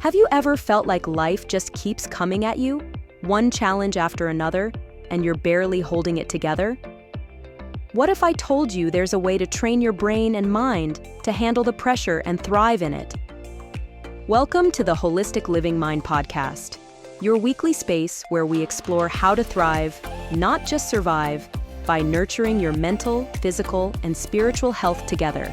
Have you ever felt like life just keeps coming at you, one challenge after another, and you're barely holding it together? What if I told you there's a way to train your brain and mind to handle the pressure and thrive in it? Welcome to the Holistic Living Mind podcast, your weekly space where we explore how to thrive, not just survive, by nurturing your mental, physical, and spiritual health together.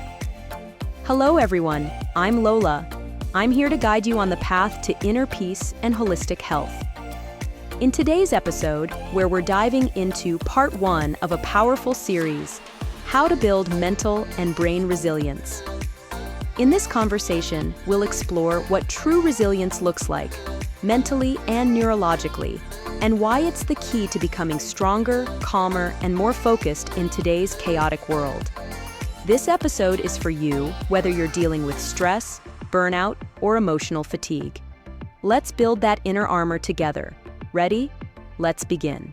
Hello everyone, I'm Lola. I'm here to guide you on the path to inner peace and holistic health. In today's episode, where we're diving into part 1 of a powerful series, How to Build Mental and Brain Resilience. In this conversation, we'll explore what true resilience looks like, mentally and neurologically, and why it's the key to becoming stronger, calmer, and more focused in today's chaotic world. This episode is for you, whether you're dealing with stress, burnout, or emotional fatigue. Let's build that inner armor together. Ready? Let's begin.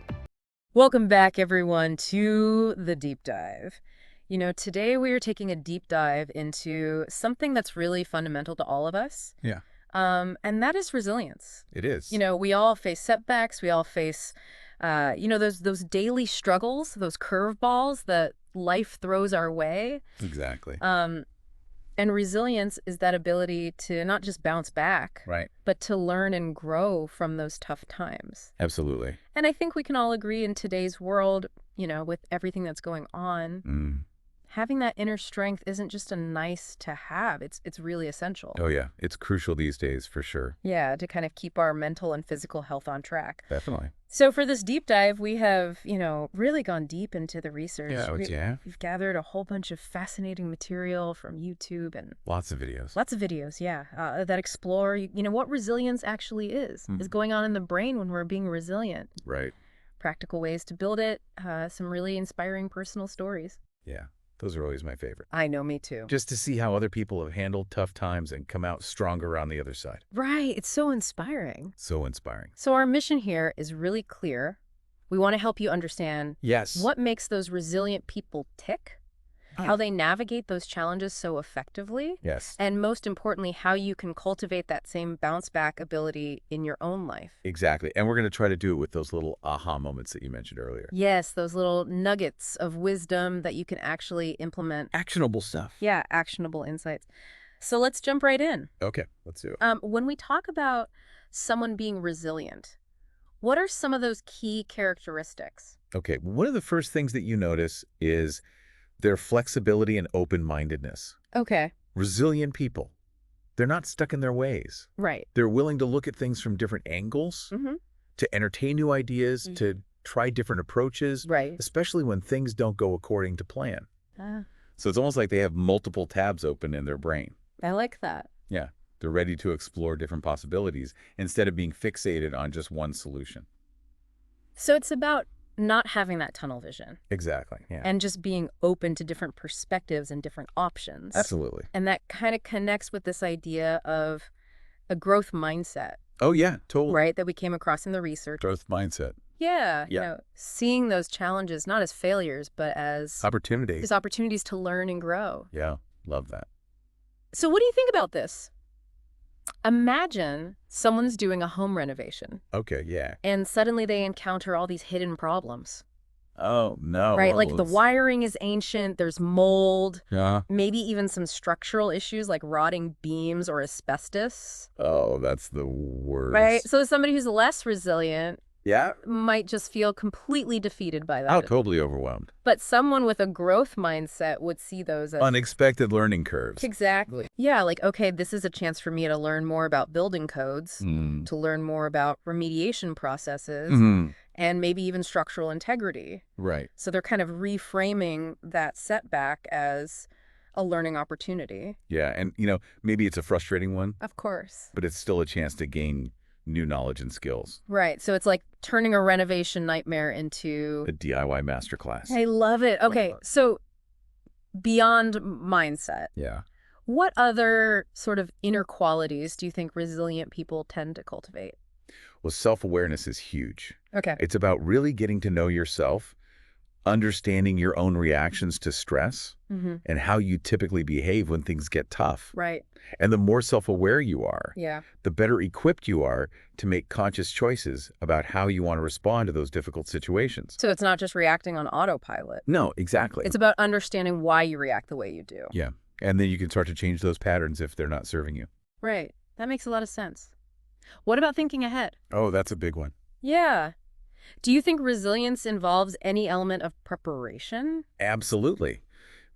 Welcome back, everyone, to the deep dive. Today we are taking a deep dive into something that's really fundamental to all of us. Yeah. And that is resilience. It is. We all face setbacks. We all face, those daily struggles, those curveballs that life throws our way. Exactly. And resilience is that ability to not just bounce back, Right. but to learn and grow from those tough times. Absolutely. And I think we can all agree in today's world, with everything that's going on, having that inner strength isn't just a nice to have. It's really essential. Oh, yeah. It's crucial these days, for sure. Yeah, to kind of keep our mental and physical health on track. Definitely. So for this deep dive, we have, really gone deep into the research. Yeah. We've gathered a whole bunch of fascinating material from YouTube and Lots of videos. lots of videos, that explore, what resilience actually is going on in the brain when we're being resilient. Right. Practical ways to build it, some really inspiring personal stories. Yeah. Those are always my favorite. I know, me too. Just to see how other people have handled tough times and come out stronger on the other side. Right. It's so inspiring. So inspiring. So our mission here is really clear. We want to help you understand Yes. what makes those resilient people tick, how they navigate those challenges so effectively, Yes. and most importantly, how you can cultivate that same bounce back ability in your own life. Exactly. And we're going to try to do it with those little aha moments that you mentioned earlier. Yes, those little nuggets of wisdom that you can actually implement. Actionable stuff. Yeah, actionable insights. So let's jump right in. Okay. Let's do it. When we talk about someone being resilient, what are some of those key characteristics? Okay. One of the first things that you notice is their flexibility and open-mindedness. Okay. Resilient people. They're not stuck in their ways. Right. They're willing to look at things from different angles, to entertain new ideas, to try different approaches, Right. especially when things don't go according to plan. So it's almost like they have multiple tabs open in their brain. I like that. Yeah. They're ready to explore different possibilities instead of being fixated on just one solution. So it's about not having that tunnel vision Exactly. Yeah. and just being open to different perspectives and different options. Absolutely. And that kind of connects with this idea of a growth mindset, Oh, yeah. Totally. right, that we came across in the research. Growth mindset. Yeah. Yeah. Seeing those challenges not as failures, but as Opportunities. opportunities to learn and grow. Yeah. Love that. So what do you think about this? Imagine someone's doing a home renovation Okay. Yeah. and suddenly they encounter all these hidden problems, Oh, no. right? Well, Like the it's- wiring is ancient, there's mold, Yeah. maybe even some structural issues like rotting beams or asbestos, Oh, that's the worst. right? So somebody who's less resilient Yeah. might just feel completely defeated by that. Oh, totally overwhelmed. But someone with a growth mindset would see those as... Unexpected learning curves. Exactly. Yeah, like, okay, this is a chance for me to learn more about building codes, to learn more about remediation processes, and maybe even structural integrity. Right. So they're kind of reframing that setback as a learning opportunity. Yeah. And, maybe it's a frustrating one, Of course. but it's still a chance to gain new knowledge and skills. Right. So it's like turning a renovation nightmare into... A DIY masterclass. I love it. Okay, so beyond mindset, Yeah. what other sort of inner qualities do you think resilient people tend to cultivate? Well, self-awareness is huge. Okay. It's about really getting to know yourself, understanding your own reactions to stress and how you typically behave when things get tough. Right. And the more self-aware you are, Yeah. the better equipped you are to make conscious choices about how you want to respond to those difficult situations. So it's not just reacting on autopilot. No, exactly. It's about understanding why you react the way you do. Yeah. And then you can start to change those patterns if they're not serving you. Right. That makes a lot of sense. What about thinking ahead? Oh, that's a big one. Yeah. Do you think resilience involves any element of preparation? Absolutely.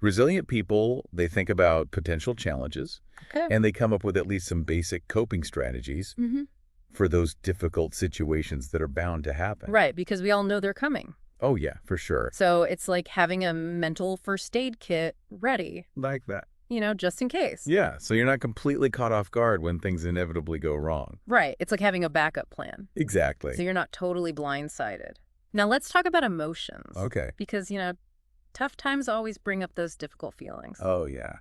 Resilient people, they think about potential challenges, and they come up with at least some basic coping strategies for those difficult situations that are bound to happen. Right, because we all know they're coming. Oh, yeah, for sure. So it's like having a mental first aid kit ready. Like that. Just in case. Yeah, so you're not completely caught off guard when things inevitably go wrong. Right. It's like having a backup plan. Exactly. So you're not totally blindsided. Now let's talk about emotions. Okay. Because, tough times always bring up those difficult feelings. Oh, yeah.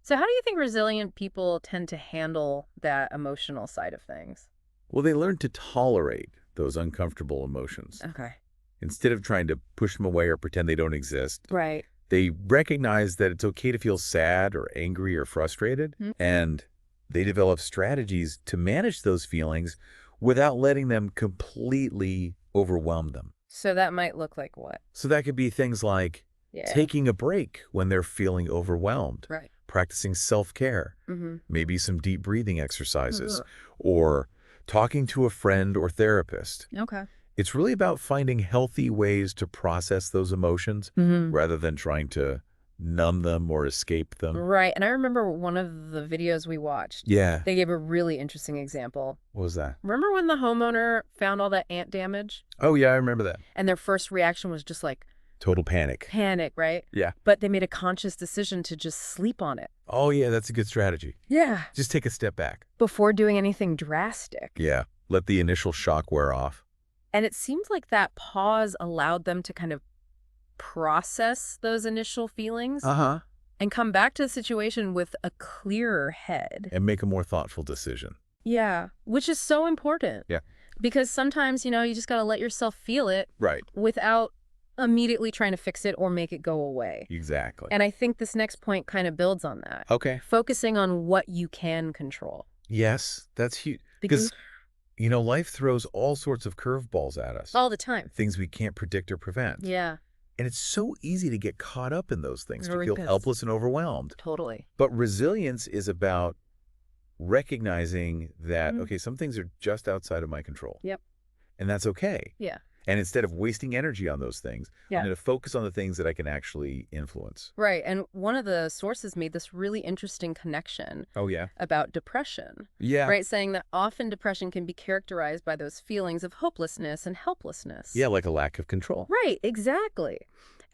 So how do you think resilient people tend to handle that emotional side of things? Well, they learn to tolerate those uncomfortable emotions. Okay. Instead of trying to push them away or pretend they don't exist. Right. They recognize that it's okay to feel sad or angry or frustrated, and they develop strategies to manage those feelings without letting them completely overwhelm them. So that might look like what? So that could be things like taking a break when they're feeling overwhelmed, Right. practicing self-care, maybe some deep breathing exercises, or talking to a friend or therapist. Okay. It's really about finding healthy ways to process those emotions rather than trying to numb them or escape them. Right. And I remember one of the videos we watched. Yeah. They gave a really interesting example. What was that? Remember when the homeowner found all that ant damage? Oh, yeah, I remember that. And their first reaction was just like Total panic. panic, right? Yeah. But they made a conscious decision to just sleep on it. Oh, yeah, that's a good strategy. Yeah. Just take a step back. Before doing anything drastic. Yeah. Let the initial shock wear off. And it seems like that pause allowed them to kind of process those initial feelings and come back to the situation with a clearer head. And make a more thoughtful decision. Yeah, which is so important. Yeah. Because sometimes, you just got to let yourself feel it Right. without immediately trying to fix it or make it go away. Exactly. And I think this next point kind of builds on that. Okay. Focusing on what you can control. Yes, that's huge. Because, life throws all sorts of curveballs at us. All the time. Things we can't predict or prevent. Yeah. And it's so easy to get caught up in those things, to feel Pissed. helpless and overwhelmed. Totally. But resilience is about recognizing that, okay, some things are just outside of my control. Yep. And that's okay. Yeah. And instead of wasting energy on those things, Yeah. I'm going to focus on the things that I can actually influence. Right. And one of the sources made this really interesting connection Oh, yeah? about depression. Yeah. Right. Saying that often depression can be characterized by those feelings of hopelessness and helplessness. Yeah, like a lack of control. Right. Exactly.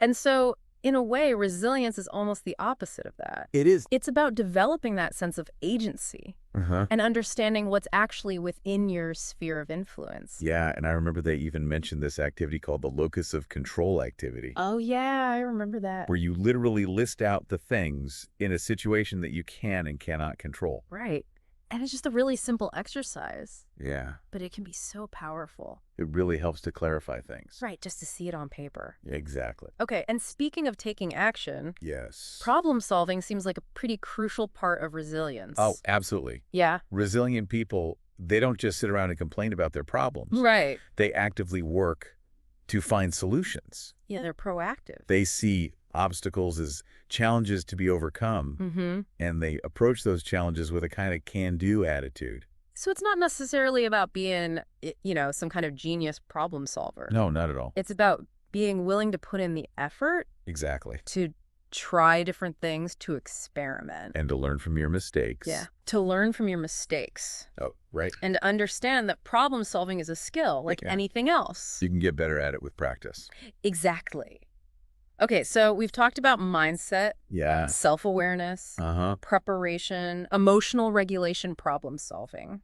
And so, in a way, resilience is almost the opposite of that. It is. It's about developing that sense of agency and understanding what's actually within your sphere of influence. Yeah, and I remember they even mentioned this activity called the locus of control activity. Oh, yeah, I remember that. Where you literally list out the things in a situation that you can and cannot control. Right. And it's just a really simple exercise. Yeah. But it can be so powerful. It really helps to clarify things. Right, just to see it on paper. Exactly. Okay, and speaking of taking action, Yes. problem solving seems like a pretty crucial part of resilience. Oh, absolutely. Yeah. Resilient people, they don't just sit around and complain about their problems. Right. They actively work to find solutions. Yeah, they're proactive. They see obstacles as challenges to be overcome, and they approach those challenges with a kind of can-do attitude. So it's not necessarily about being, some kind of genius problem solver. No, not at all. It's about being willing to put in the effort Exactly. to try different things, to experiment. And to learn from your mistakes. Yeah, to learn from your mistakes. Oh, right. And to understand that problem solving is a skill, like anything else. You can get better at it with practice. Exactly. Okay, so we've talked about mindset, Yeah. self-awareness, preparation, emotional regulation, problem solving.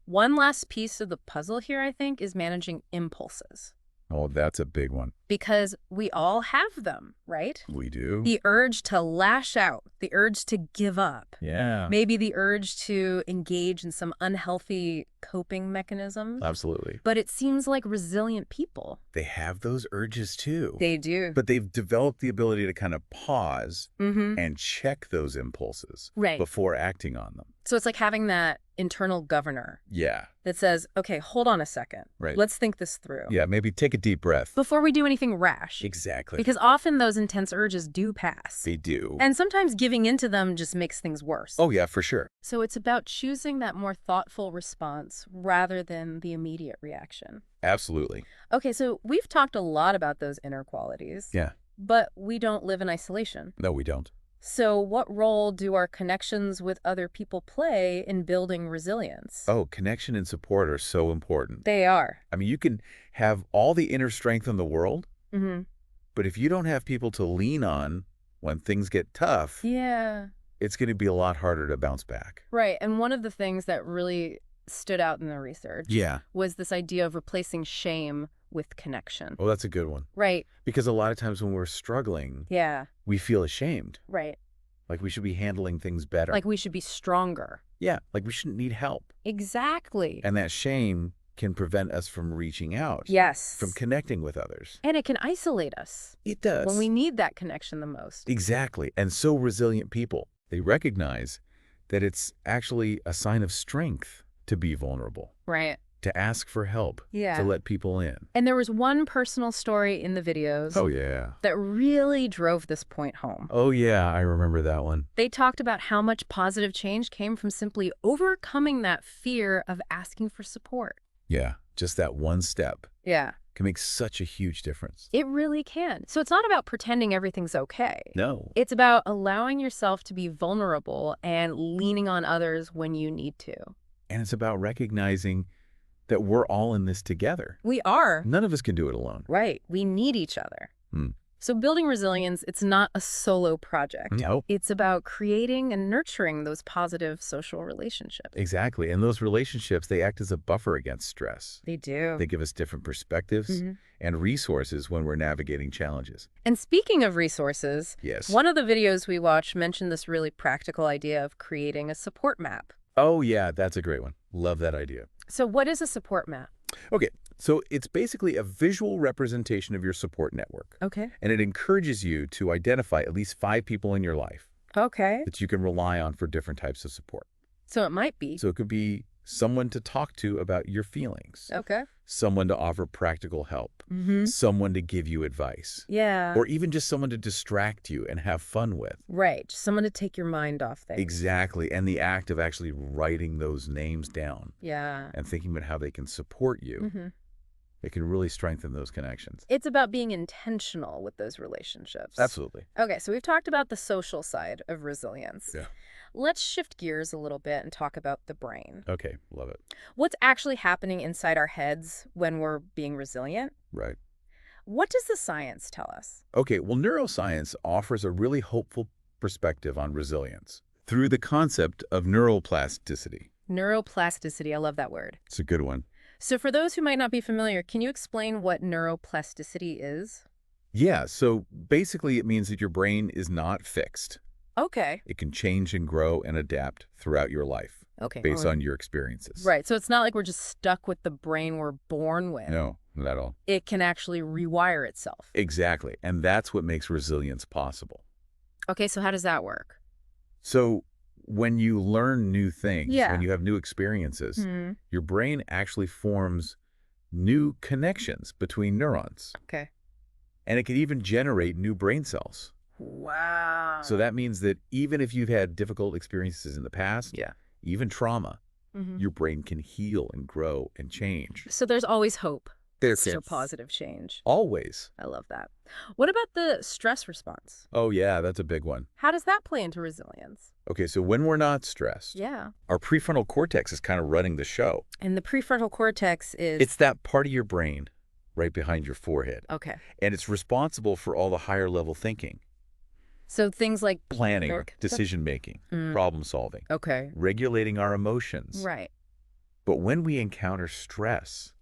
One last piece of the puzzle here, I think, is managing impulses. Oh, that's a big one. Because we all have them, right? We do. The urge to lash out, the urge to give up. Yeah. Maybe the urge to engage in some unhealthy coping mechanism. Absolutely. But it seems like resilient people. They have those urges too. They do. But they've developed the ability to kind of pause and check those impulses before acting on them. So it's like having that internal governor. Yeah. That says, okay, hold on a second. Right. Let's think this through. Yeah, maybe take a deep breath. Before we do anything rash. Exactly. Because often those intense urges do pass. They do. And sometimes giving into them just makes things worse. Oh, yeah, for sure. So it's about choosing that more thoughtful response rather than the immediate reaction. Absolutely. Okay, so we've talked a lot about those inner qualities. Yeah. But we don't live in isolation. No, we don't. So what role do our connections with other people play in building resilience? Oh, connection and support are so important. They are. I mean, you can have all the inner strength in the world, but if you don't have people to lean on when things get tough, it's going to be a lot harder to bounce back. Right. And one of the things that really stood out in the research was this idea of replacing shame with connection. Oh, that's a good one. Right. Because a lot of times when we're struggling, we feel ashamed. Right. Like we should be handling things better. Like we should be stronger. Yeah, like we shouldn't need help. Exactly. And that shame can prevent us from reaching out. Yes. From connecting with others. And it can isolate us. It does. When we need that connection the most. Exactly. And so resilient people, they recognize that it's actually a sign of strength to be vulnerable. Right. To ask for help. To let people in. And there was one personal story in the videos. Oh, yeah. That really drove this point home. Oh, yeah. I remember that one. They talked about how much positive change came from simply overcoming that fear of asking for support. Yeah. Just that one step. Yeah. Can make such a huge difference. It really can. So it's not about pretending everything's okay. No. It's about allowing yourself to be vulnerable and leaning on others when you need to. And it's about recognizing that we're all in this together. We are. None of us can do it alone. Right. We need each other. So building resilience, it's not a solo project. No. It's about creating and nurturing those positive social relationships. Exactly. And those relationships, they act as a buffer against stress. They do. They give us different perspectives and resources when we're navigating challenges. And speaking of resources, one of the videos we watched mentioned this really practical idea of creating a support map. Oh, yeah, that's a great one. Love that idea. So what is a support map? Okay, so it's basically a visual representation of your support network. Okay. And it encourages you to identify at least 5 people in your life that you can rely on for different types of support. So it might be. So it could be someone to talk to about your feelings. Okay. Someone to offer practical help. Someone to give you advice. Yeah. Or even just someone to distract you and have fun with. Right. Someone to take your mind off things. Exactly. And the act of actually writing those names down. Yeah. And thinking about how they can support you. It can really strengthen those connections. It's about being intentional with those relationships. Absolutely. Okay, so we've talked about the social side of resilience. Yeah. Let's shift gears a little bit and talk about the brain. Okay, love it. What's actually happening inside our heads when we're being resilient? Right. What does the science tell us? Okay, well, neuroscience offers a really hopeful perspective on resilience through the concept of neuroplasticity. Neuroplasticity, I love that word. It's a good one. So for those who might not be familiar, can you explain what neuroplasticity is? Yeah, so basically it means that your brain is not fixed. Okay. It can change and grow and adapt throughout your life. Okay. Based on your experiences. Right. So it's not like we're just stuck with the brain we're born with. No, not at all. It can actually rewire itself. Exactly. And that's what makes resilience possible. Okay, so how does that work? So when you learn new things, Yeah. when you have new experiences, your brain actually forms new connections between neurons. Okay. And it can even generate new brain cells. Wow. So that means that even if you've had difficult experiences in the past, even trauma, your brain can heal and grow and change. So there's always hope There's for positive change. Always. I love that. What about the stress response? Oh, yeah, that's a big one. How does that play into resilience? Okay, so when we're not stressed, our prefrontal cortex is kind of running the show. And the prefrontal cortex is... It's that part of your brain right behind your forehead. Okay. And it's responsible for all the higher level thinking. So things like... Planning, decision-making, problem-solving. Okay. Regulating our emotions. Right. But when we encounter stress...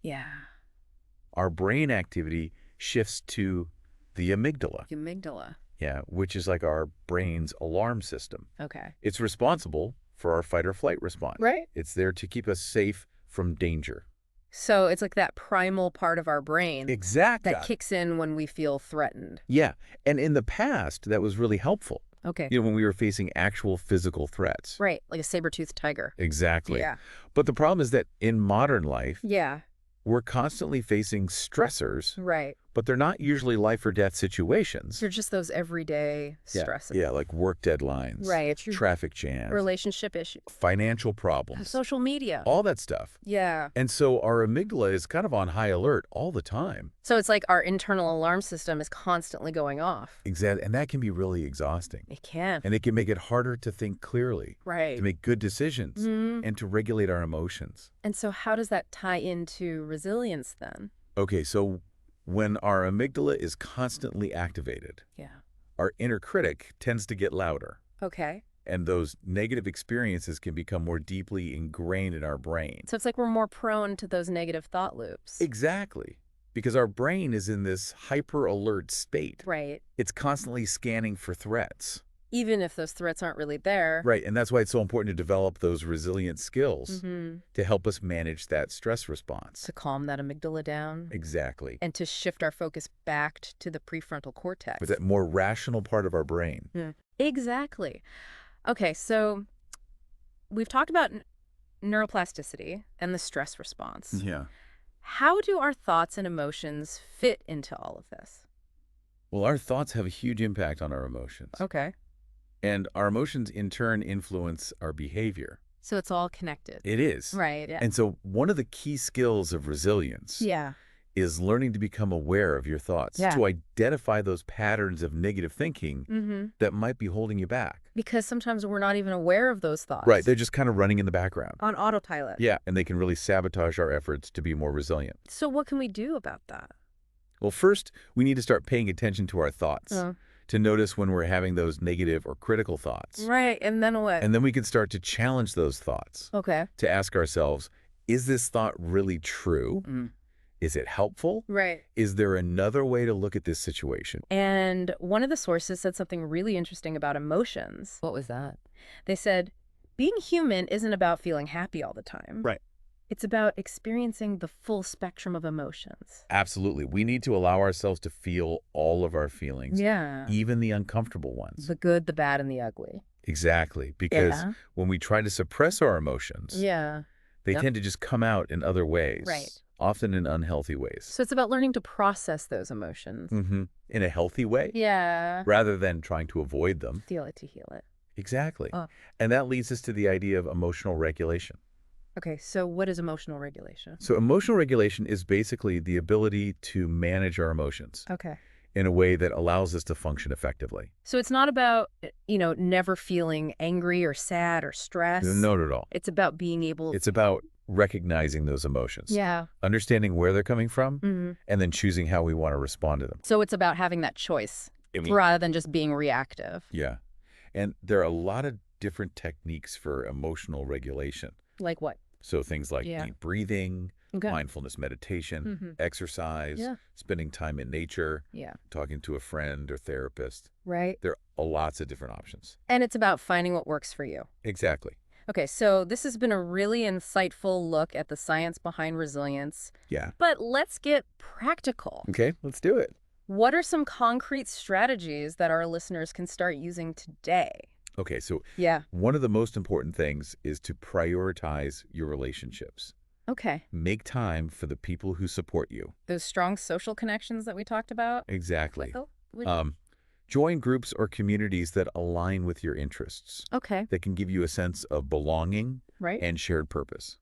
our brain activity shifts to the amygdala. The amygdala. Yeah, which is like our brain's alarm system. Okay. It's responsible for our fight or flight response. Right. It's there to keep us safe from danger. So it's like that primal part of our brain Exactly. that kicks in when we feel threatened. Yeah, and in the past, that was really helpful. Okay. When we were facing actual physical threats. Right, like a saber-toothed tiger. Exactly. Yeah. But the problem is that in modern life, Yeah. we're constantly facing stressors, Right. but they're not usually life or death situations. They're just those everyday stresses. Yeah, like work deadlines, Right. traffic jams, Relationship issues. financial problems, Social media. all that stuff. Yeah. And so our amygdala is kind of on high alert all the time. So it's like our internal alarm system is constantly going off. Exactly. And that can be really exhausting. It can. And it can make it harder to think clearly, Right. to make good decisions, and to regulate our emotions. And so how does that tie into resilience then? Okay, so when our amygdala is constantly activated, Yeah. our inner critic tends to get louder. Okay. And those negative experiences can become more deeply ingrained in our brain. So it's like we're more prone to those negative thought loops. Exactly. Because our brain is in this hyper-alert state. Right. It's constantly scanning for threats. Even if those threats aren't really there. Right, and that's why it's so important to develop those resilient skills to help us manage that stress response. To calm that amygdala down. Exactly. And to shift our focus back to the prefrontal cortex. With that more rational part of our brain. Exactly. Okay, so we've talked about neuroplasticity and the stress response. Yeah. How do our thoughts and emotions fit into all of this? Well, our thoughts have a huge impact on our emotions. Okay. And our emotions, in turn, influence our behavior. So it's all connected. It is. Right, yeah. And so one of the key skills of resilience Yeah. is learning to become aware of your thoughts, Yeah. to identify those patterns of negative thinking that might be holding you back. Because sometimes we're not even aware of those thoughts. Right. They're just kind of running in the background. On autopilot. Yeah. And they can really sabotage our efforts to be more resilient. So what can we do about that? Well, first, we need to start paying attention to our thoughts, to notice when we're having those negative or critical thoughts. Right, and then what? And then we can start to challenge those thoughts, Okay. to ask ourselves, is this thought really true? Is it helpful? Right. Is there another way to look at this situation? And one of the sources said something really interesting about emotions. What was that? They said, being human isn't about feeling happy all the time. Right. It's about experiencing the full spectrum of emotions. Absolutely. We need to allow ourselves to feel all of our feelings, Yeah. even the uncomfortable ones. The good, the bad, and the ugly. Exactly. Because Yeah. when we try to suppress our emotions, Yeah. they Yep. tend to just come out in other ways. Right. Often in unhealthy ways. So it's about learning to process those emotions. In a healthy way, Yeah. rather than trying to avoid them. Feel it to heal it. Exactly. Oh. And that leads us to the idea of emotional regulation. Okay, so what is emotional regulation? So emotional regulation is basically the ability to manage our emotions Okay. in a way that allows us to function effectively. So it's not about, never feeling angry or sad or stressed. Not at all. It's about being able... It's about recognizing those emotions. Yeah. Understanding where they're coming from, Mhm. and then choosing how we want to respond to them. So it's about having that choice rather than just being reactive. Yeah. And there are a lot of different techniques for emotional regulation. Like what? So things like Yeah. deep breathing, Okay. mindfulness meditation, exercise, Yeah. spending time in nature, Yeah. talking to a friend or therapist. Right. There are lots of different options. And it's about finding what works for you. Exactly. Okay, so this has been a really insightful look at the science behind resilience. Yeah. But let's get practical. Okay, let's do it. What are some concrete strategies that our listeners can start using today? Okay, so Yeah. one of the most important things is to prioritize your relationships. Okay. Make time for the people who support you. Those strong social connections that we talked about? Exactly. What- Join groups or communities that align with your interests, Okay. that can give you a sense of belonging Right? and shared purpose.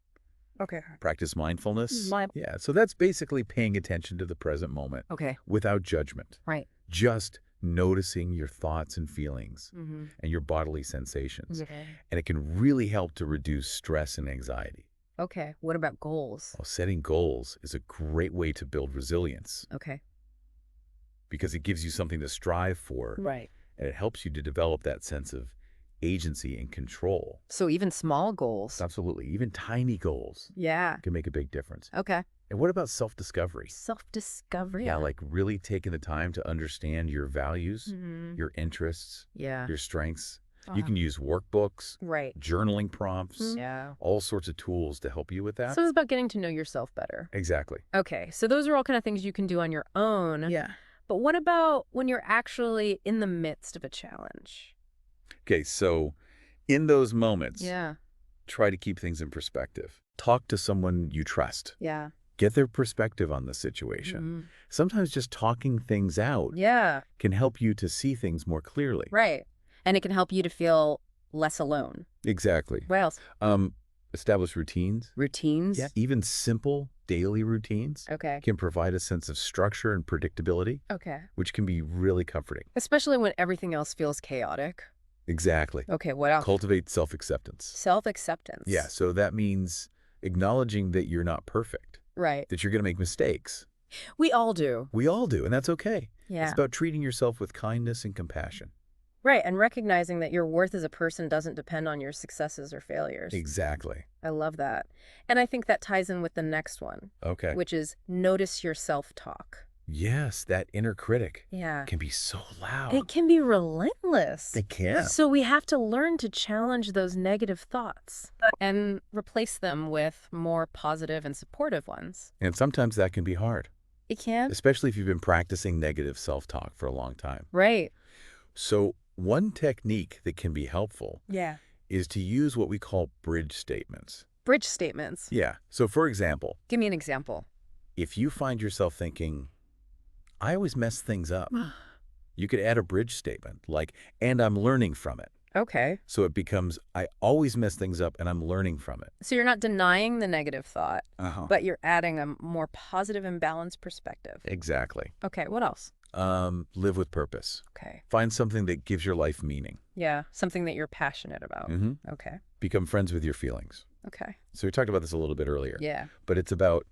Okay. Practice mindfulness. Mi- Yeah, so that's basically paying attention to the present moment Okay. without judgment. Right. Just noticing your thoughts and feelings Mm-hmm. and your bodily sensations. Okay. And it can really help to reduce stress and anxiety. Okay. What about goals? Well, setting goals is a great way to build resilience Okay. because it gives you something to strive for, Right. and it helps you to develop that sense of agency and control. So even small goals. Absolutely. Even tiny goals Yeah. can make a big difference. Okay. And what about self-discovery? Self-discovery. Yeah, like really taking the time to understand your values, Mm-hmm. your interests, Yeah. your strengths. You can use workbooks, Right. journaling prompts, Yeah. all sorts of tools to help you with that. So it's about getting to know yourself better. Exactly. Okay. So those are all kind of things you can do on your own. Yeah. But what about when you're actually in the midst of a challenge? Okay, so in those moments, Yeah. try to keep things in perspective. Talk to someone you trust. Yeah. Get their perspective on the situation. Mm-hmm. Sometimes just talking things out Yeah. can help you to see things more clearly. Right. And it can help you to feel less alone. Exactly. What else? Establish routines. Routines? Yeah. Even simple daily routines Okay. can provide a sense of structure and predictability, Okay. which can be really comforting. Especially when everything else feels chaotic. Exactly. Okay, what else? Cultivate self-acceptance. Self-acceptance. Yeah, so that means acknowledging that you're not perfect, Right. that you're going to make mistakes. We all do. We all do, and that's okay. Yeah. It's about treating yourself with kindness and compassion. Right, and recognizing that your worth as a person doesn't depend on your successes or failures. Exactly. I love that. And I think that ties in with the next one, Okay. which is notice your self-talk. Yes, that inner critic Yeah. can be so loud. It can be relentless. They can. So we have to learn to challenge those negative thoughts and replace them with more positive and supportive ones. And sometimes that can be hard, It can? especially if you've been practicing negative self-talk for a long time. Right. So one technique that can be helpful Yeah. is to use what we call bridge statements. Bridge statements. Yeah. So for example, Give me an example. if you find yourself thinking, I always mess things up, you could add a bridge statement like, and I'm learning from it. Okay. So it becomes, I always mess things up and I'm learning from it. So you're not denying the negative thought, Uh-huh. but you're adding a more positive and balanced perspective. Exactly. Okay, what else? Live with purpose. Okay. Find something that gives your life meaning. Yeah, something that you're passionate about. Mm-hmm. Okay. Become friends with your feelings. Okay. So we talked about this a little bit earlier. Yeah. But it's about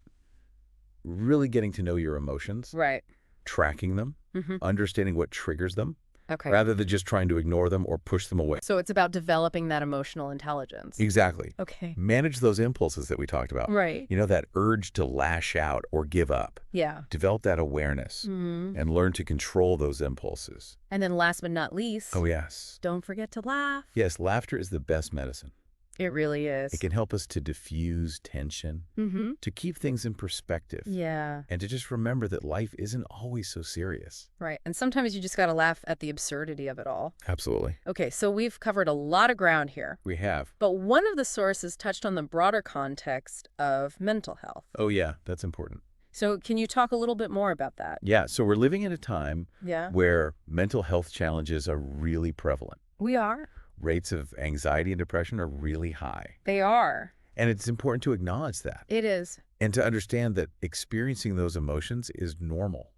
really getting to know your emotions, Right. tracking them, Mm-hmm. understanding what triggers them, Okay. rather than just trying to ignore them or push them away. So it's about developing that emotional intelligence. Exactly. Okay. Manage those impulses that we talked about. Right. You know, that urge to lash out or give up. Yeah. Develop that awareness Mm-hmm. and learn to control those impulses. And then last but not least, Oh, yes. don't forget to laugh. Yes, laughter is the best medicine. It really is. It can help us to diffuse tension, Mm-hmm. to keep things in perspective, Yeah. and to just remember that life isn't always so serious. Right. And sometimes you just got to laugh at the absurdity of it all. Absolutely. Okay, so we've covered a lot of ground here. We have. But one of the sources touched on the broader context of mental health. Oh, yeah, that's important. So can you talk a little bit more about that? Yeah, so we're living in a time Yeah. where mental health challenges are really prevalent. We are. Rates of anxiety and depression are really high. They are. And it's important to acknowledge that It is. and to understand that experiencing those emotions is normal.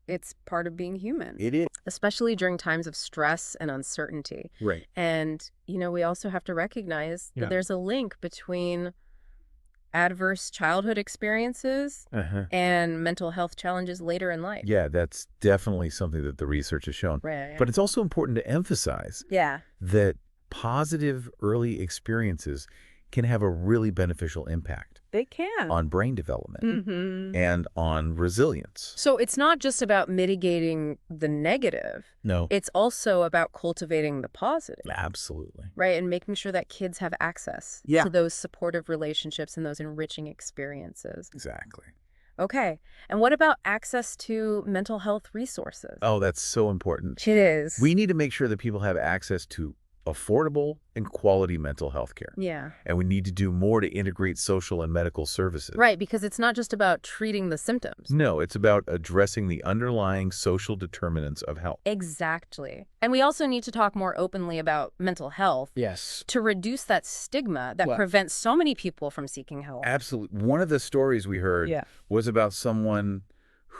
It's part of being human, It is. especially during times of stress and uncertainty. Right. And, we also have to recognize Yeah. that there's a link between adverse childhood experiences and mental health challenges later in life. Yeah, that's definitely something that the research has shown. Right. But it's also important to emphasize Yeah. that positive early experiences can have a really beneficial impact They can. on brain development Mm-hmm. and on resilience. So it's not just about mitigating the negative. No, It's also about cultivating the positive, absolutely. right? And making sure that kids have access Yeah. to those supportive relationships and those enriching experiences. Exactly. Okay. And what about access to mental health resources? Oh, that's so important. It is. We need to make sure that people have access to affordable and quality mental health care. Yeah. And we need to do more to integrate social and medical services. Right, because it's not just about treating the symptoms. No, it's about addressing the underlying social determinants of health. Exactly. And we also need to talk more openly about mental health Yes. to reduce that stigma that Well- prevents so many people from seeking help. Absolutely. One of the stories we heard Yeah. was about someone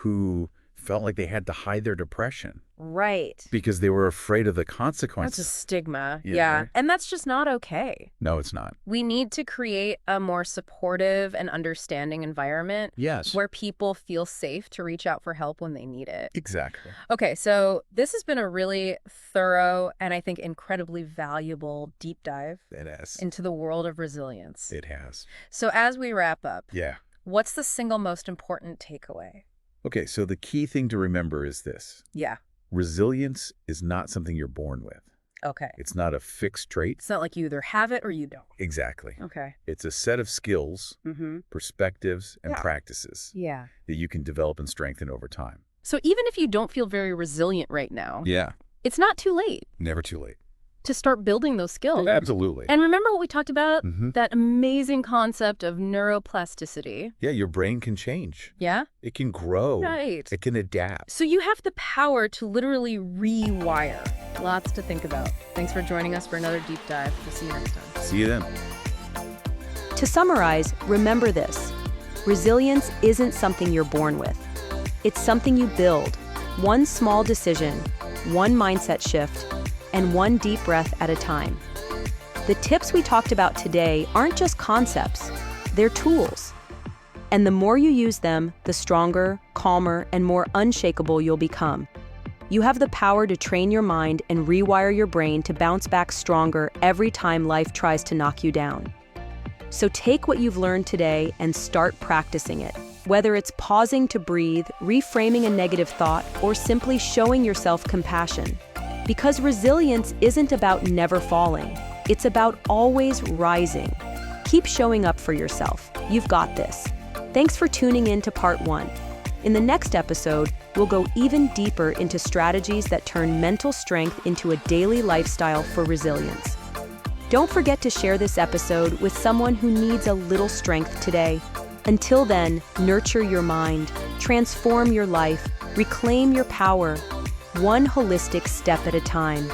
who felt like they had to hide their depression Right. because they were afraid of the That's a consequences. stigma. Yeah, Yeah. right. And that's just not okay. No, it's not. We need to create a more supportive and understanding environment Yes. where people feel safe to reach out for help when they need it. Exactly. Okay, so this has been a really thorough and I think incredibly valuable deep dive It has. into the world of resilience. It has. So as we wrap up, Yeah. what's the single most important takeaway? Okay, so the key thing to remember is this. Yeah. Resilience is not something you're born with. Okay. It's not a fixed trait. It's not like you either have it or you don't. Exactly. Okay. It's a set of skills, Mm-hmm. perspectives, and Yeah. practices Yeah. that you can develop and strengthen over time. So even if you don't feel very resilient right now, Yeah. it's not too late Never too late. to start building those skills. Absolutely. And remember what we talked about? Mhm. That amazing concept of neuroplasticity. Yeah, your brain can change. Yeah? It can grow. Right. It can adapt. So you have the power to literally rewire. Lots to think about. Thanks for joining us for another deep dive. We'll see you next time. See you then. To summarize, remember this. Resilience isn't something you're born with. It's something you build. One small decision, one mindset shift, and one deep breath at a time. The tips we talked about today aren't just concepts, they're tools. And the more you use them, the stronger, calmer, and more unshakable you'll become. You have the power to train your mind and rewire your brain to bounce back stronger every time life tries to knock you down. So take what you've learned today and start practicing it. Whether it's pausing to breathe, reframing a negative thought, or simply showing yourself compassion. Because resilience isn't about never falling, it's about always rising. Keep showing up for yourself. You've got this. Thanks for tuning in to part 1. In the next episode, we'll go even deeper into strategies that turn mental strength into a daily lifestyle for resilience. Don't forget to share this episode with someone who needs a little strength today. Until then, nurture your mind, transform your life, reclaim your power, one holistic step at a time.